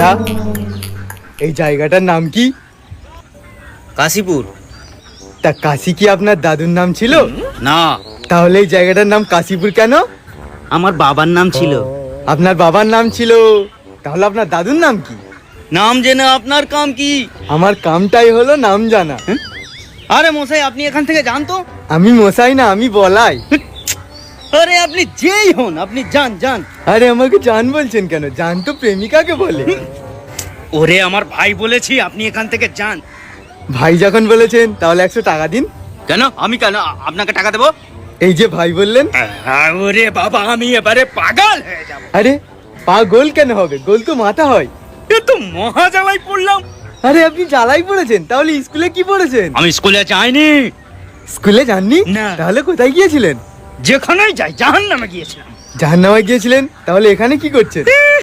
দাদা, এই জায়গাটার নাম কি? কাশীপুর। তা কাশী কি আপনার দাদুর নাম ছিল? না, তাহলে এই জায়গাটার নাম কাশীপুর কেন? আমার বাবার নাম ছিল। আপনার বাবার নাম ছিল, তাহলে আপনার দাদুর নাম কি? নাম জেনে আপনার কাম কি? আমার কামটাই হলো নাম জানা। আরে মশাই, আপনি এখান থেকে যান তো। আমি মশাই না, আমি বলাই। আরে আপনি যেই হন, আপনি যান যান। আরে আমাকে জান বলছেন কেন? জান তো প্রেমিকাকে বলে। ওরে আমার ভাই বলেছি, আপনি এখান থেকে যান। ভাই যখন বলেছেন তাহলে 100 টাকা দিন। কেন? আমি কেন আপনাকে টাকা দেবো? এই যে ভাই বললেন। ওরে বাবা, আমি এবারে পাগল হয়ে যাব। আরে পা গোল কেন হবে? গোল তো মাথা হয়। এ তো মহা জ্বালাই পড়লাম। আরে আপনি জ্বালাই পড়েছেন, তাহলে স্কুলে কি পড়েছেন? আমি স্কুলে যাইনি। স্কুলে যাননি? না। তাহলে কোথায় গিয়েছিলেন? যেখানেই যাই জাহান্নামে গিয়েছিলাম। জাহান্নামে গিয়েছিলেন? তাহলে এখানে কি করছেন?